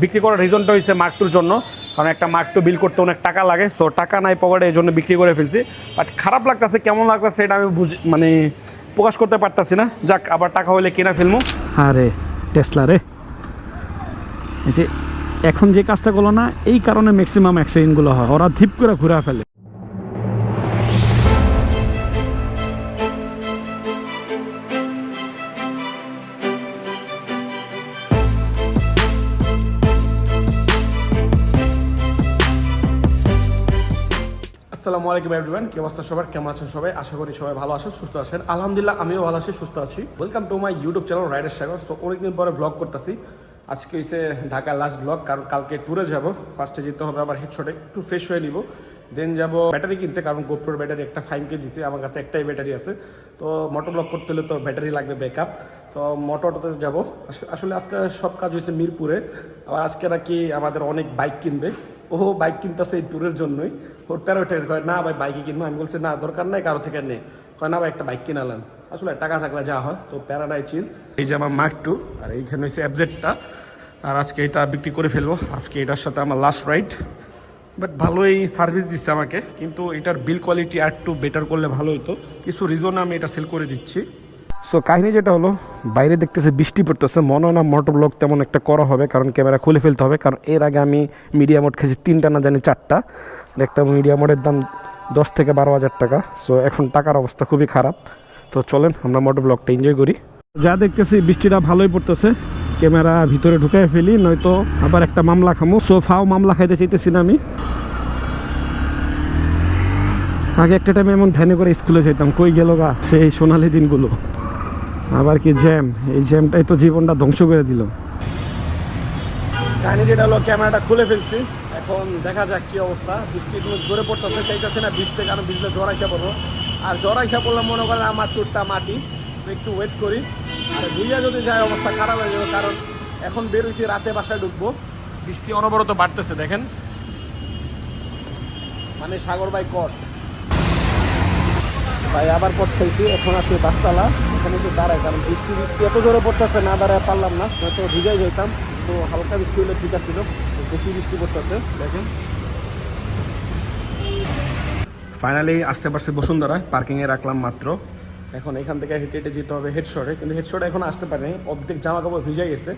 বিক্রি করার রিজনটা হচ্ছে মার্ক টুর জন্য, কারণ একটা মার্ক টু বিল করতে অনেক টাকা লাগে। সো টাকা নাই পকেটে, এই জন্য বিক্রি করে ফেলছি। বাট খারাপ লাগতেছে, কেমন লাগতেছে এটা আমি মানে প্রকাশ করতে পারতাছি না। যাক, আবার টাকা হলে কিনা ফেলবো। আরে টেসলা রে, এই যে এখন যে কাজটা করলো না, এই কারণে ম্যাক্সিমাম অ্যাক্সিডেন্টগুলো হয়, ওরা ধিপ করে ঘুরে ফেলে। আসসালামু আলাইকুম এভরিওয়ান, কি অবস্থা সবার, কেমন আছেন সবাই? আশা করি সবাই ভালো আছেন, সুস্থ আছেন। আলহামদুলিল্লাহ আমিও ভালো আছি, সুস্থ আছি। Welcome to my YouTube channel rider Sagar. So অনেকদিন পরে ব্লগ করতেছি। আজকে হচ্ছে ঢাকা লাস্ট ব্লগ, কারণ কালকে ট্যুরে যাব। ফার্স্টে যেতে হবে আবার হেডশটে, একটু ফ্রেশ হয়ে নিব। দেন যাব ব্যাটারি কিনতে, কারণ গোপ্রোর ব্যাটারি একটা 5K দিছে, আমার কাছে একটাই ব্যাটারি আছে। তো মোটর ব্লগ করতে হলে তো ব্যাটারি লাগবে, ব্যাকআপ। তো মোটরটাতে যাব। আসলে আজকে সব কাজ হয়েছে মিরপুরে। আবার আজকে নাকি আমাদের অনেক বাইক কিনবে। ও বাইক কিনতেছে এই ট্যুরের জন্যই। ওর প্যারোটে কয় না ভাই বাইকে কিনবো। আমি বলছি না, দরকার নাই, কারো থেকে নেই। কয় না ভাই একটা বাইক কিনালাম। আসলে টাকা থাকলে যা হয়, তো প্যারাডাই চিল। এই যে আমার মার্ক টু, আর এইখানে হচ্ছে এফজেডটা। আর আজকে এটা বিক্রি করে ফেলবো। আজকে এটার সাথে আমার লাস্ট রাইড। বাট ভালোই সার্ভিস দিচ্ছে আমাকে, কিন্তু এটার বিল কোয়ালিটি আর একটু বেটার করলে ভালো হতো। কিছু রিজনে আমি এটা সেল করে দিচ্ছি। সো কাহিনী যেটা হলো, বাইরে দেখতেছে বৃষ্টি পড়তেছে, মনে হয় না মোটর ব্লগ তেমন একটা করা হবে, কারণ ক্যামেরা খুলে ফেলতে হবে। কারণ এর আগে আমি মিডিয়া মোড খেয়েছি 3টা, না জানি 4টা। আর একটা মিডিয়া মোডের দাম 10 থেকে 12,000 টাকা। সো এখন টাকার অবস্থা খুবই খারাপ। তো চলেন আমরা মোটর ব্লগটা এনজয় করি। যা দেখতেছি বৃষ্টিটা ভালোই পড়তেছে, ক্যামেরা ভিতরে ঢুকাই ফেলি, নয়তো আবার একটা মামলা খামো। সো ফাও মামলা খাইতে চাইতেছি না আমি। আগে একটা টাইমে এমন ভ্যানে করে স্কুলে যেতাম, কই গেল গা সেই সোনালি দিনগুলো। আবার কি জ্যাম, এই জ্যামটাই তো জীবনটা ধ্বংস করে দিল। কাহিনী যেটা হলো, ক্যামেরাটা খুলে ফেলছি। এখন দেখা যাক কি অবস্থা। বৃষ্টি একটু জোরে পড়তেছে, চাইতেছে না ভিজতে, কারণ ভিজলে জ্বর আইসা পড়বো। আর জ্বর আইসা পড়লে মনে করেন আমার টুরটা মাটি। তো একটু ওয়েট করি। আর ভিজা যদি যায় অবস্থা খারাপ হয়ে যাবে, কারণ এখন বেরোইছি, রাতে বাসায় ঢুকবো। বৃষ্টি অনবরত বাড়তেছে, দেখেন মানে সাগর বাই কট ভাই। আবার কট খাইছি, এখন আসলে বাসতলা। এখানে একটু দাঁড়ায়, কারণ বৃষ্টি এত জোরে পড়তেছে, না দাঁড়ায় পারলাম না, নয়তো ভিজাই যেতাম। তো হালকা বৃষ্টি হলে ঠিক ছিল, বেশি বৃষ্টি পড়তেছে দেখেন। ফাইনালি আসতে পারছি বসুন্ধরায়, পার্কিংয়ে রাখলাম মাত্র। এখন এখান থেকে হেঁটে হেঁটে যেতে হবে হেডশটে, কিন্তু হেডশটে এখন আসতে পারিনি, অর্ধেক জামা কাপড় ভিজে গেছে।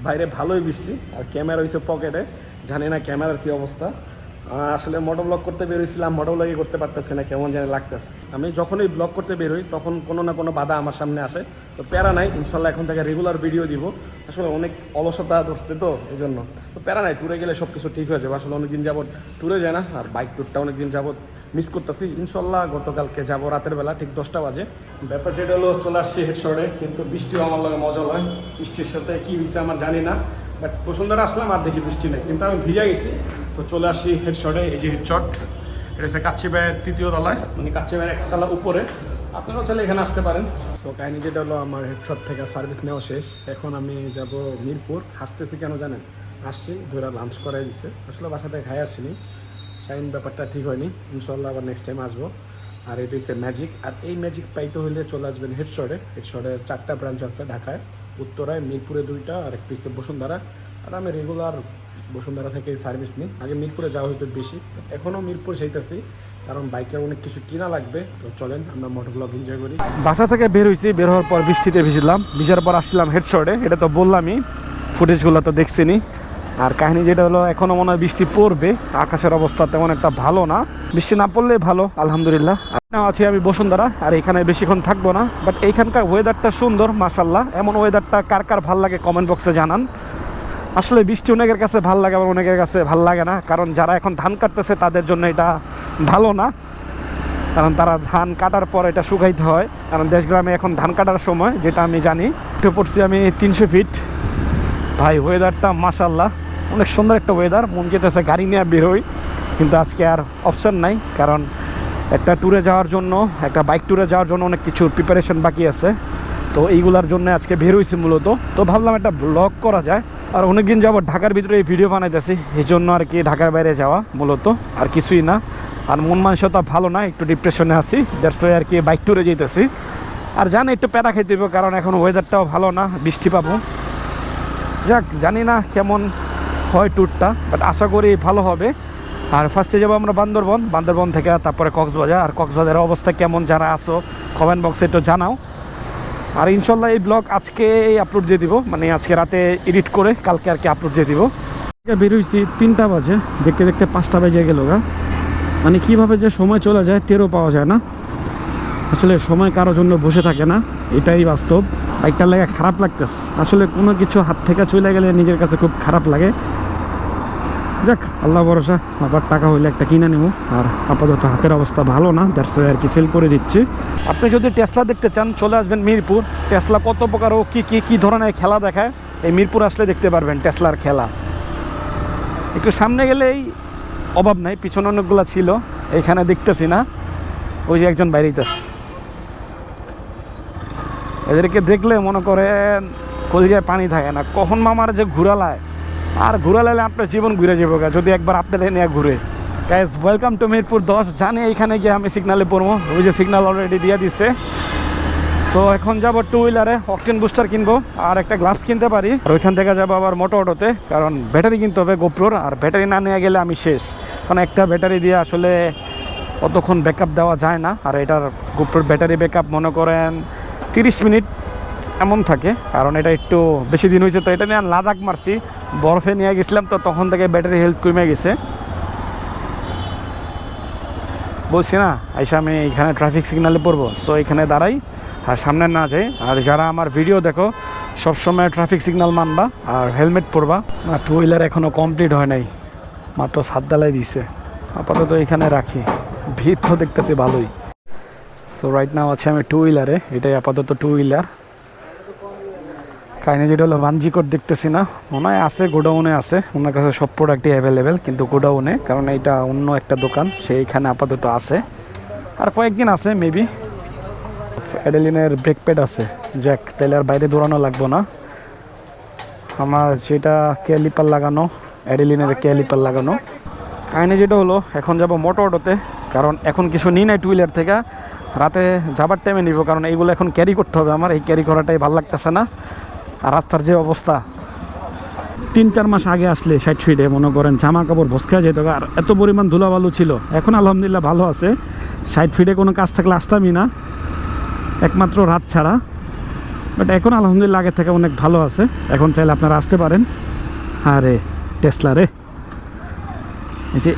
বাইরে ভালোই বৃষ্টি, আর ক্যামেরা হয়েছে পকেটে। জানি না ক্যামেরার কী অবস্থা। আসলে মোটো ব্লগ করতে বেরোইছিলাম, মোটো ব্লগই করতে পারতেছি না, কেমন জানি লাগতেছে। আমি যখনই ব্লগ করতে বেরোই, তখন কোনো না কোনো বাধা আমার সামনে আসে। তো প্যারা নাই, ইনশাল্লাহ এখন থেকে রেগুলার ভিডিও দিব। আসলে অনেক অলসতা ধরছে, তো এই জন্য তো প্যারা নাই। ট্যুরে গেলে সব কিছু ঠিক হয়ে যাবে। আসলে অনেকদিন যাবত ট্যুরে যায় না, আর বাইক ট্যুরটা অনেকদিন যাবত মিস করতেছি। ইনশাল্লাহ গতকালকে যাবো রাতের বেলা, ঠিক 10টা বাজে। ব্যাপার যেটা হলো, চলে আসছি হেডশটে, কিন্তু বৃষ্টিও আমার লাগে মজা হয়। বৃষ্টির সাথে কী হয়েছে আমার জানি না, বাট বসুন্ধরা আসলাম আর দেখি বৃষ্টি নেই, কিন্তু আমি ভিজা গেছি। তো চলে আসি হেডশটে। এই যে হেডশট, এটা হচ্ছে কাচ্চি ভাইয়ের 3য় তলায়, মানে কাচ্চি ভাইয়ের একটা তলা উপরে। আপনারাও চাইলে এখানে আসতে পারেন। সো কাহিনী যেটা হলো, আমার হেডশট থেকে সার্ভিস নেওয়া শেষ। এখন আমি যাব মিরপুর। হাসতেছি কেন জানেন? আসছি ধরে লাঞ্চ করাই দিচ্ছে। আসলে বাসা থেকে খাই আসিনি, শাইন ব্যাপারটা ঠিক হয়নি। ইনশাল্লাহ আবার নেক্সট টাইম আসবো। আর এটা হচ্ছে ম্যাজিক। আর এই ম্যাজিক পাইতে হলে চলে আসবেন হেডশটে। হেডশটের 4টা ব্রাঞ্চ আছে ঢাকায়, উত্তরায়, মিরপুরে 2টা, আর একটু হচ্ছে বসুন্ধরা। আর আমি রেগুলার বসুন্ধরা থেকে সার্ভিস নিই। আগে মিরপুরে যাওয়া হতো বেশি, এখনও মিরপুর যাইতেছি, কারণ বাইকের অনেক কিছু কিনা লাগবে। তো চলেন আমরা মোটর ব্লগ এনজয় করি। বাসা থেকে বের হয়েছি, বের হওয়ার পর বৃষ্টিতে ভিজলাম, ভিজার পর আসছিলাম হেডশটে। এটা তো বললামই, ফুটেজগুলো তো দেখছিনি। আর কাহিনী যেটা হলো, এখনও মনে হয় বৃষ্টি পড়বে। আকাশের অবস্থা তেমন একটা ভালো না, বৃষ্টি না পড়লে ভালো আলহামদুলিল্লাহ। আছি আমি বসুন্ধরা, আর এখানে বেশিক্ষণ থাকবো না। বাট এইখানকার ওয়েদারটা সুন্দর মাশাল্লাহ। এমন ওয়েদারটা কার কার ভাল লাগে কমেন্ট বক্সে জানান। আসলে বৃষ্টি অনেকের কাছে ভাল লাগে, আবার অনেকের কাছে ভাল লাগে না। কারণ যারা এখন ধান কাটতেছে তাদের জন্য এটা ভালো না, কারণ তারা ধান কাটার পর এটা শুকাইতে হয়। কারণ দেশগ্রামে এখন ধান কাটার সময়, যেটা আমি জানি। উঠে পড়ছি আমি 300 ফিট। ভাই ওয়েদারটা মাশাল্লাহ অনেক সুন্দর একটা ওয়েদার, মন যেতেছে গাড়ি নিয়ে বেরোই, কিন্তু আজকে আর অপশন নাই। কারণ একটা ট্যুরে যাওয়ার জন্য, একটা বাইক ট্যুরে যাওয়ার জন্য অনেক কিছু প্রিপারেশন বাকি আছে। তো এইগুলোর জন্য আজকে বের হয়েছি মূলত। তো ভাবলাম একটা ব্লগ করা যায়। আর অনেকদিন যাবো ঢাকার ভিতরে এই ভিডিও বানাইতেছি, এই জন্য আর কি ঢাকার বাইরে যাওয়া মূলত, আর কিছুই না। আর মন মানসিকতা ভালো না, একটু ডিপ্রেশনে আছি, দ্যাটস ওয়াই আর কি বাইক ট্যুরে যেতেছি। আর জানি একটু প্যারা খেতে দেবো, কারণ এখন ওয়েদারটাও ভালো না, বৃষ্টি পাবো। যাক, জানি না কেমন হয় ট্যুরটা, বাট আশা করি ভালো হবে। আর ফার্স্টে যাবো আমরা বান্দরবন থেকে তারপরে কক্সবাজার। আর কক্সবাজারের অবস্থা কেমন যারা আসো কমেন্ট বক্সে একটু জানাও। আর ইনশাল্লাহ এই ব্লগ আজকে আপলোড দিয়ে দিব, মানে আজকে রাতে এডিট করে কালকে আর কি আপলোড দিয়ে দিব। বেরোইছি 3টা বাজে, দেখতে দেখতে 5টা বেজে গেল গা। মানে কীভাবে যে সময় চলে যায় টেরও পাওয়া যায় না। আসলে সময় কারোর জন্য বসে থাকে না, এটাই বাস্তব। বাইকটার লাগে খারাপ লাগতেছে আসলে, কোনো কিছু হাত থেকে চলে গেলে নিজের কাছে খুব খারাপ লাগে। যাক, আল্লাহ ভরসা, আবার টাকা হইলে একটা কিনে নেব। আর আপাতত হাতের অবস্থা ভালো না, দ্যাটস ওয়াই আর কি সেল করে দিচ্ছি। আপনি যদি টেসলা দেখতে চান চলে আসবেন মিরপুর। টেসলা কত প্রকার ও কী ধরনের খেলা দেখায় এই মিরপুর আসলে দেখতে পারবেন টেসলার খেলা। একটু সামনে গেলেই অভাব নাই, পিছনে অনেকগুলো ছিল, এইখানে দেখতেছি না। ওই যে একজন বাইরেইতেছে, এদেরকে দেখলে মনে করেন কলিজায় পানি থাকে না। কখন মামার যে ঘুরালায়, আর ঘুরালাইলে আপনার জীবন ঘুরে যাবো গা যদি একবার আপনাদের নিয়ে ঘুরে। Guys, welcome to Mirpur 10। জানি এইখানে গিয়ে আমি সিগনালে পড়বো, ওই যে সিগনাল অলরেডি দিয়ে দিচ্ছে। সো এখন যাবো 2 হুইলারে, অকটেন বুস্টার কিনবো আর একটা গ্লাভস কিনতে পারি। আর ওইখান থেকে যাবো আবার মোটো অটোতে, কারণ ব্যাটারি কিনতে হবে গোপ্রোর। আর ব্যাটারি না নিয়ে গেলে আমি শেষ, কারণ একটা ব্যাটারি দিয়ে আসলে অতক্ষণ ব্যাকআপ দেওয়া যায় না। আর এটার গোপ্রোর ব্যাটারি ব্যাকআপ মনে করেন 30 মিনিট এমন থাকে, কারণ এটা একটু বেশি দিন হয়েছে। তো এটা নিয়ে লাদাখ মারছি, বরফে নিয়ে গেছিলাম, তো তখন থেকে ব্যাটারি হেলথ কমে গেছে। বলছি না আইসা আমি এখানে ট্রাফিক সিগনালে পড়বো, সো এখানে দাঁড়াই আর সামনে না যাই। আর যারা আমার ভিডিও দেখো সবসময় ট্রাফিক সিগন্যাল মানবা আর হেলমেট পরবা। আর 2 হুইলার এখনও কমপ্লিট হয় নাই, মাত্র 7 ডালাই দিছে। আপাতত এখানে রাখি, ভিড় তো দেখতেছি ভালোই। সো রাইট নাও আছে আমি 2 হুইলারে, এটাই আপাতত 2 হুইলার। কাহিনি যেটা হলো বাঞ্জিকট দেখতেছি না, মনে হয় আছে গোডাউনে আছে, ওনার কাছে সব প্রোডাক্টই অ্যাভেলেবেল, কিন্তু গোডাউনে, কারণ এইটা অন্য একটা দোকান, সেইখানে আপাতত আছে। আর কয়েকদিন আছে মেবি। অ্যাডেলিনের ব্রেক প্যাড আছে, জ্যাক, তেলের বাইরে দৌড়ানো লাগবো না। আমার যেটা ক্যালিপার লাগানো, অ্যাডেলিনের ক্যালিপার লাগানো। কাহিনি যেটা হলো এখন যাব মোটো অটোতে, কারণ এখন কিছু নিই নাই 2 হুইলার থেকে, রাতে যাবার টাইমে নিব, কারণ এইগুলো এখন ক্যারি করতে হবে আমার। এই ক্যারি করাটাই ভালো লাগতেছে না। আর রাস্তার যে অবস্থা, 3-4 মাস আগে আসলে 60 ফিটে মনে করেন জামা কাপড় ভস্কা যেত, আর এত পরিমাণ ধুলাবালু ছিল। এখন আলহামদুলিল্লাহ ভালো আছে, 60 ফিটে কোনো কাজ থাকলে আসতামই না, একমাত্র রাত ছাড়া। বাট এখন আলহামদুলিল্লাহ আগের থেকে অনেক ভালো আছে, এখন চাইলে আপনারা আসতে পারেন। আরে টেসলা রে, এই যে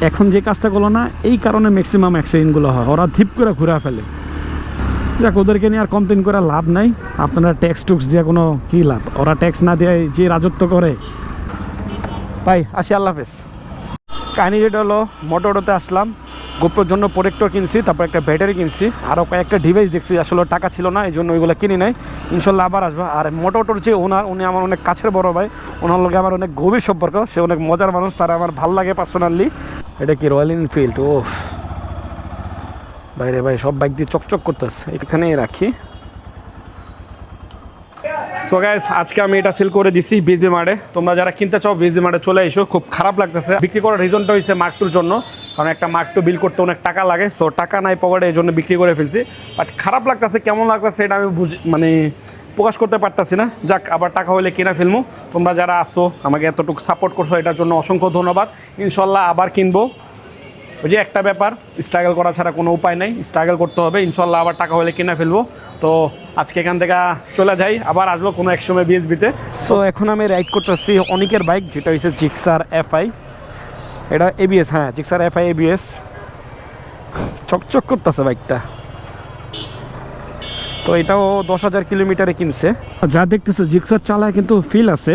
এখন যে কাজটা করলো না, এই কারণে ম্যাক্সিমাম অ্যাক্সিডেন্টগুলো হয়, ওরা ধিপ করে ঘুরে ফেলে। যাক, ওদেরকে নিয়ে আর কমপ্লেন করে লাভ নাই। আপনারা ট্যাক্স টুক্স দিয়ে কোনো কী লাভ, ওরা ট্যাক্স না দিয়ে যে রাজত্ব করে। ভাই আসি, আল্লাহ হাফেজ। কাহিনি যেটা হলো মোটো অটোতে আসলাম, গোপ্রোর জন্য প্রোটেক্টর কিনছি, তারপর একটা ব্যাটারি কিনছি, আরও কয়েকটা ডিভাইস দেখছি। আসলে টাকা ছিল না, এই জন্য ওইগুলো কিনি নাই। ইনশাল্লাহ আবার আসবো। আর মোটো অটোর যে ওনার, উনি আমার অনেক কাছের বড় ভাই, ওনার লগে আমার অনেক গভীর সম্পর্ক, সে অনেক মজার মানুষ, তারা আমার ভালো লাগে পার্সোনালি। এটা কি রয়্যাল এনফিল্ড? ও বাইরে ভাই সব বাইক দিয়ে চকচক করতেছে, এখানেই রাখি। সো গাইস, আজকে আমি এটা সেল করে দিছি বিএসবি মার্টে। তোমরা যারা কিনতে চাও বিএসবি মার্টে চলে এসো। খুব খারাপ লাগতেছে বিক্রি করার রিজনটা হয়েছে মার্ক 2-র জন্য, কারণ একটা মার্ক 2 বিল করতে অনেক টাকা লাগে। সো টাকা নাই পকেটে, এই জন্য বিক্রি করে ফেলছি। বাট খারাপ লাগতেছে, কেমন লাগতেছে এটা আমি মানে প্রকাশ করতে পারতাছি না। যাক, আবার টাকা হলে কিনা ফেলবো। তোমরা যারা আসো আমাকে এতটুকু সাপোর্ট করছো, এটার জন্য অসংখ্য ধন্যবাদ। ইনশাল্লাহ আবার কিনবো। ওই যে একটা ব্যাপার, স্ট্রাগল করা ছাড়া কোনো উপায় নেই, স্ট্রাগল করতে হবে। ইনশাল্লাহ আবার টাকা হলে কিনে ফেলবো। তো আজকে এখান থেকে চলে যাই, আবার আসবো কোনো এক সময় বিএসবিতে। সো এখন আমি রাইড করতেছি অনেকের বাইক, যেটা হচ্ছে জিক্সার এফআই। এটা এবিএস, হ্যাঁ জিক্সার এফআই এবিএস। চকচক করতেছে বাইকটা। তো এটাও 10,000 কিলোমিটারে কিনছে। যা দেখতেছে জিক্সার চালায় কিন্তু ফিল আছে।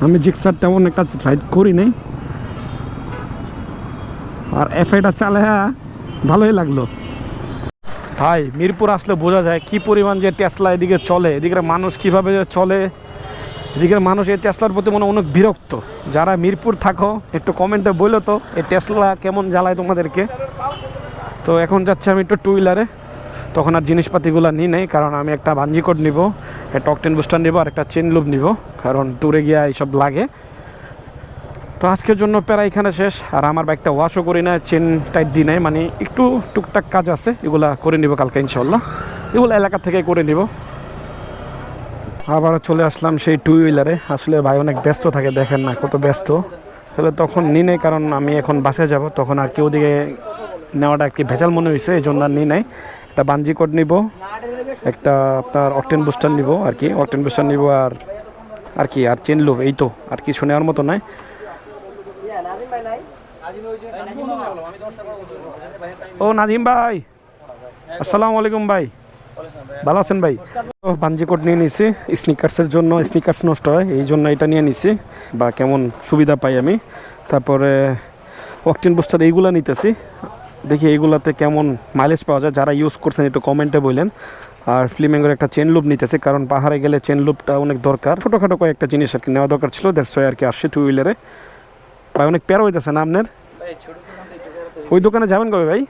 আমি জিক্সার তেমন একটা রাইড করি নাই, আর এফআইটা চালায় ভালোই লাগলো। ভাই মিরপুর আসলে বোঝা যায় কি পরিমাণ যে টেসলা এদিকে চলে, এদিকের মানুষ কীভাবে চলে, এদিকের মানুষ এই টেসলার প্রতি মনে অনেক বিরক্ত। যারা মিরপুর থাকো একটু কমেন্টে বললো তো এই টেসলা কেমন জ্বালায় তোমাদেরকে। তো এখন যাচ্ছে আমি একটু 2 হুইলারে, তখন আর জিনিসপাতিগুলো নিই নেই, কারণ আমি একটা বাঞ্জিকট নিব, একটা অকটেন বুস্টার নিব, আর একটা চেন লুপ নিব, কারণ ট্যুরে গিয়ে এইসব লাগে। তো আজকের জন্য প্যারা এখানে শেষ। আর আমার বাইকটা ওয়াশও করি না, চেন টাইট দিই নাই, মানে একটু টুকটাক কাজ আছে, এগুলা করে নিব কালকে ইনশাল্লাহ। এগুলো এলাকা থেকে করে নিব। আবার চলে আসলাম সেই টু হুইলারে। আসলে ভাই অনেক ব্যস্ত থাকে, দেখেন না কত ব্যস্ত। তাহলে তখন নিই নাই, কারণ আমি এখন বাসায় যাব, তখন আর কেউ দিকে নেওয়াটা একটি ভেজাল মনে হয়েছে, এই জন্য আর নিই নাই। একটা বাঞ্জি কোড নিব, একটা আপনার অকটেন বুস্টার নিব আর কি, অকটেন বুস্টার নিব, আর কি আর চেন লুব, এই তো আর কিছু নেওয়ার মতো নয়। ও নাজিম ভাই, আসসালামু আলাইকুম ভাই, ভালো আছেন ভাই? বাঞ্জি কোট নিয়ে নিছি স্নিকার্সের জন্য, স্নিকার্স নষ্ট হয় এই জন্য এটা নিয়ে নিছি, বা কেমন সুবিধা পাই আমি। তারপরে অকটেন বুস্টার এইগুলো নিতেছি, দেখি এইগুলাতে কেমন মাইলেজ পাওয়া যায়, যারা ইউজ করছেন একটু কমেন্টে বললেন। আর ফ্লিমেঙ্গোর একটা চেন লুপ নিতেছি, কারণ পাহাড়ে গেলে চেন লুপটা অনেক দরকার, ছোটোখাটো কয়েকটা জিনিস আর কি নেওয়া দরকার ছিল, দ্যাটস ওয়াই আর কি আসছে টু হুইলারে। ভাই অনেক প্যারা হইতেছে না আপনার? ওই দোকানে যাবেন কবে ভাই?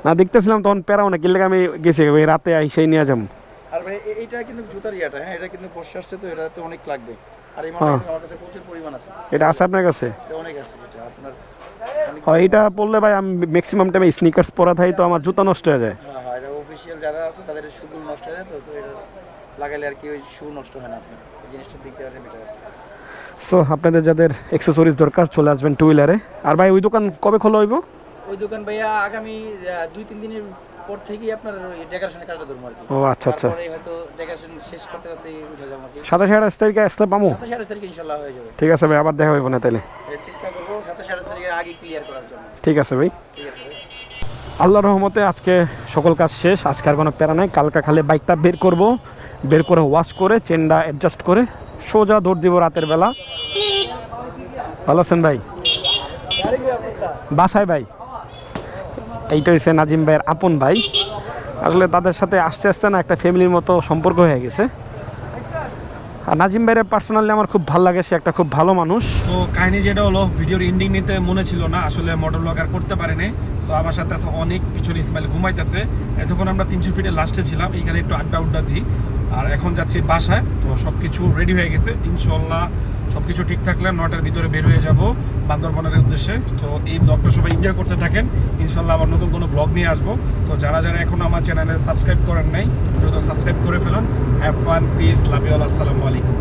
না দেখতেছিলাম তখন প্যারা অনেক, গেলে আমি গেছি ভাই, রাতে সেই নিয়ে যাবো। আর ভাই এইটা কিন্তু জুতার ইয়াটা, হ্যাঁ এটা কিন্তু বর্ষা আসছে তো এটা তো অনেক লাগবে। আর এই মালটা আমার কাছে প্রচুর পরিমাণ আছে। এটা আছে আপনার কাছে? এটা অনেক আছে, এটা আপনার এইটা পড়লে ভাই আমি ম্যাক্সিমাম টাইমে স্নিকার্স পরা থাকি, তো আমার জুতা নষ্ট হয়ে যায়। হ্যাঁ হ্যাঁ, এটা অফিসিয়াল যারা আছে তাদের শুগুলো নষ্ট হয়ে যায়, তো তো এটা লাগাইলে আর কি ওই শু নষ্ট হয় না, আপনি এই জিনিসটা দিকে আর বেটার। সো আপনাদের যাদের অ্যাক্সেসরিজ দরকার চলে আসবেন টু হুইলারে। আর ভাই ওই দোকান কবে খোলা হইব? ওই দোকান ভাইয়া আগামী 2-3 দিনের পর থেকেই আপনার ওই ডেকোরেশনের কাজটা ধরবো আর কি। ও আচ্ছা আচ্ছা, তারপরে হয়তো ডেকোরেশন শেষ করতে করতেই উঠে যাবো আর কি। 27-28 তারিখে আসলে পামু? 27-28 তারিখে ইনশাআল্লাহ হয়ে যাবে। ঠিক আছে ভাই, আবার দেখা হইব না তাইলে। চেষ্টা করবো 27-28 তারিখের আগে ক্লিয়ার করার জন্য। ঠিক আছে ভাই। ঠিক আছে ভাই। আল্লাহর রহমতে আজকে সকল কাজ শেষ, আজকে আর কোনো প্যারা নাই। কালকে খালি বাইকটা বের করব, বের করে ওয়াশ করে চেনটা অ্যাডজাস্ট করে সোজা দৌড় দিব রাতের বেলা। ভালো আছেন ভাই? বাসায় ভাই। এইটা হচ্ছে নাজিম ভাইয়ের আপন ভাই, আসলে তাদের সাথে আস্তে আস্তে না একটা ফ্যামিলির মতো সম্পর্ক হয়ে গেছে। আর নাজিম ভাইয়ের পার্সোনালি আমার খুব ভালো লাগে, সে একটা খুব ভালো মানুষ। সো কাহিনী যেটা হলো, ভিডিওর এন্ডিং নিতে মনে ছিল না, আসলে মোটর ব্লগ আর করতে পারিনি। সো আমার সাথে আছে অনেক পিছনে ইসমাইল ঘুমাইতেছে। যখন আমরা 300 ফিটের লাস্টে ছিলাম, এইখানে একটু আড্ডা দিই, আর এখন যাচ্ছি বাসায়। তো সব কিছু রেডি হয়ে গেছে, ইনশাল্লাহ সব কিছু ঠিক থাকলে 9টার ভিতরে বের হয়ে যাব বান্দরবনের উদ্দেশ্যে। তো এই ব্লগটা সবাই এনজয় করতে থাকেন, ইনশাল্লাহ আবার নতুন কোনো ব্লগ নিয়ে আসবো। তো যারা এখনও আমার চ্যানেলে সাবস্ক্রাইব করেন নাই, দ্রুত সাবস্ক্রাইব করে ফেলুন। Have fun, peace, love you all, আসসালামু আলাইকুম।